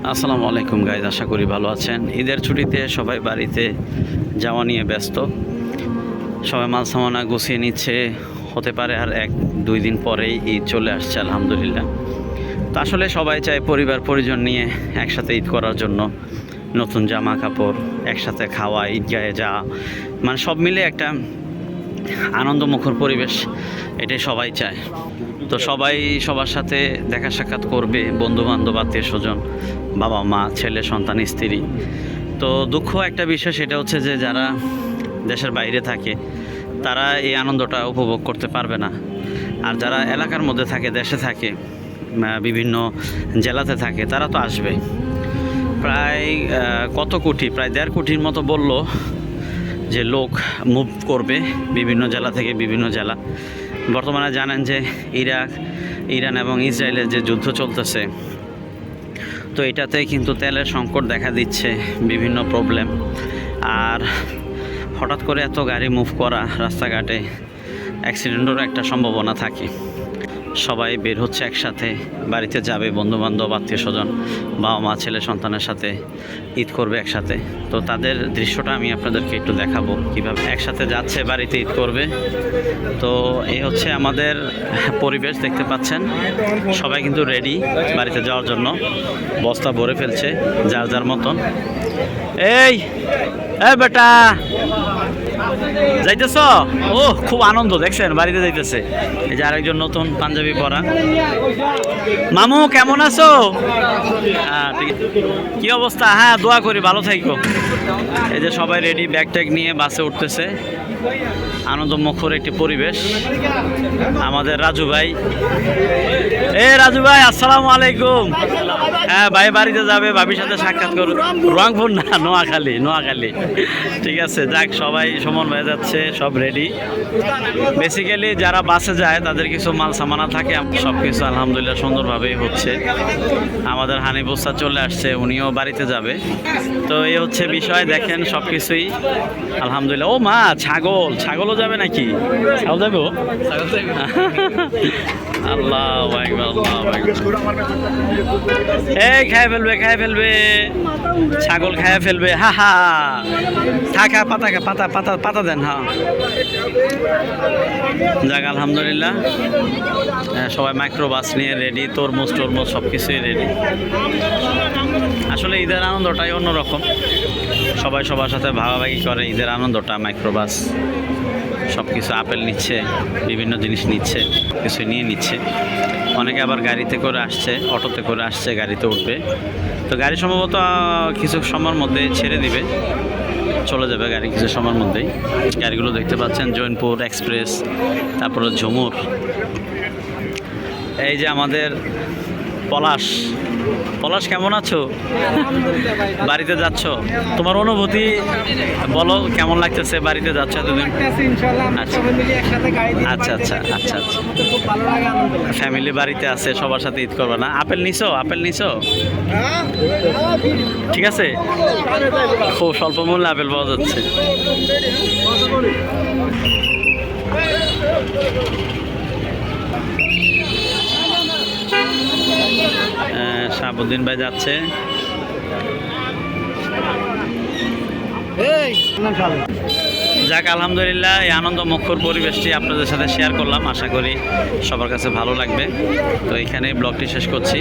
আসসালামু আলাইকুম গাইজ, আশা করি ভালো আছেন। ঈদের ছুটিতে সবাই বাড়িতে যাওয়া নিয়ে ব্যস্ত। সবাই মাল সামানা গুছিয়ে নিচ্ছে, হতে পারে আর 1-2 দিন পরেই ঈদ চলে আসছে আলহামদুলিল্লাহ। তো আসলে সবাই চায় পরিবার পরিজন নিয়ে একসাথে ঈদ করার জন্য, নতুন জামা কাপড়, একসাথে খাওয়া, ঈদগাহে যাওয়া, মানে সব মিলে একটা আনন্দমুখর পরিবেশ, এটাই সবাই চায়। তো সবাই সবার সাথে দেখা সাক্ষাৎ করবে, বন্ধুবান্ধব, আত্মীয় স্বজন, বাবা মা, ছেলে সন্তান, স্ত্রী। তো দুঃখ একটা বিষয়, সেটা হচ্ছে যে যারা দেশের বাইরে থাকে তারা এই আনন্দটা উপভোগ করতে পারবে না। আর যারা এলাকার মধ্যে থাকে, দেশে থাকে, বিভিন্ন জেলাতে থাকে, তারা তো আসবে। প্রায় কত কোটি, প্রায় 1.5 কোটির মতো বলল যে লোক মুভ করবে বিভিন্ন জেলা থেকে বিভিন্ন জেলা। বর্তমানে জানেন যে ইরান এবং ইসরায়েলের যে যুদ্ধ চলতেছে, তো এটাতে কিন্তু তেলের সংকট দেখা দিচ্ছে, বিভিন্ন প্রবলেম। আর হঠাৎ করে এত গাড়ি মুভ করা, রাস্তাঘাটে অ্যাক্সিডেন্টেরও একটা সম্ভাবনা থাকে। সবাই বের হচ্ছে একসাথে, বাড়িতে যাবে, বন্ধুবান্ধব, আত্মীয় স্বজন, বাবা মা, ছেলে সন্তানের সাথে ঈদ করবে একসাথে। তো তাদের দৃশ্যটা আমি আপনাদেরকে একটু দেখাবো, কীভাবে একসাথে যাচ্ছে, বাড়িতে ঈদ করবে। তো এই হচ্ছে আমাদের পরিবেশ, দেখতে পাচ্ছেন। সবাই কিন্তু রেডি বাড়িতে যাওয়ার জন্য, বস্তা ভরে ফেলছে যার যার মতন। এই বেটা যাইতেছ? ও খুব আনন্দ, দেখছেন বাড়িতে যাইতেছে। এই যে আরেকজন নতুন পাঞ্জাবি পরা। মামু কেমন আছো? হ্যাঁ ঠিক, কি অবস্থা? হ্যাঁ দোয়া করি ভালো থাকো। এই যে সবাই রেডি, ব্যাগ ট্যাগ নিয়ে বাসে উঠতেছে। আনন্দমুখর একটি পরিবেশ। আমাদের রাজু ভাই, রাজু ভাই আসসালামু আলাইকুম। হ্যাঁ ভাই বাড়িতে যাবে, ভাবির সাথে সাক্ষাৎ করুন। রংপুর না, নোয়াখালী। ঠিক আছে, যাক, সবাই সমান হয়ে যাচ্ছে, সব রেডি। বেসিক্যালি যারা বাসে যায় তাদের কিছু মাল সামানা থাকে, সব কিছু আলহামদুলিল্লাহ সুন্দরভাবেই হচ্ছে। আমাদের হানিফ ওস্তাদ চলে আসছে, উনিও বাড়িতে যাবে। তো এই হচ্ছে বিষয়, দেখেন সব কিছুই আলহামদুলিল্লাহ। ও মা, ছাগলও যাবে নাকি? ছাগল যাবে? আল্লাহ এই খায় ফেলবে, ছাগল খায় ফেলবে। হা হা, থাকা পাতা দেন। হ্যাঁ যাক আলহামদুলিল্লাহ, সবাই মাইক্রোবাস নিয়ে রেডি, তরমুজ সব কিছুই রেডি। আসলে ঈদের আনন্দটাই অন্যরকম, সবাই সবার সাথে ভাগাভাগি করে ঈদের আনন্দটা। মাইক্রোবাস সব কিছু, আপেল নিচ্ছে, বিভিন্ন জিনিস নিচ্ছে, কিছু নিয়ে নিচ্ছে। অনেকে আবার গাড়িতে করে আসছে, অটোতে করে আসছে, গাড়িতে উঠবে। তো গাড়ি সম্ভবত কিছু সময়ের মধ্যে ছেড়ে দিবে, চলে যাবে গাড়ি কিছু সময়ের মধ্যেই। গাড়িগুলো দেখতে পাচ্ছেন, জৈনপুর এক্সপ্রেস, তারপরে ঝুমুর। এই যে আমাদের পলাশ কেমন আছো? বাড়িতে যাচ্ছ, তোমার অনুভূতি বলো, কেমন লাগতেছে বাড়িতে যাচ্ছ এতদিন? আচ্ছা, ফ্যামিলি বাড়িতে আছে, সবার সাথে ঈদ করবে না? আপেল নিছো? ঠিক আছে, খুব স্বল্প মূল্যে আপেল পাওয়া যাচ্ছে। শাহাবুদ্দিন ভাই যাচ্ছে। যাক আলহামদুলিল্লাহ, এই আনন্দমুখর পরিবেশটি আপনাদের সাথে শেয়ার করলাম, আশা করি সবার কাছে ভালো লাগবে। তো এখানে ব্লগটি শেষ করছি।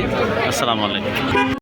আসসালামু আলাইকুম।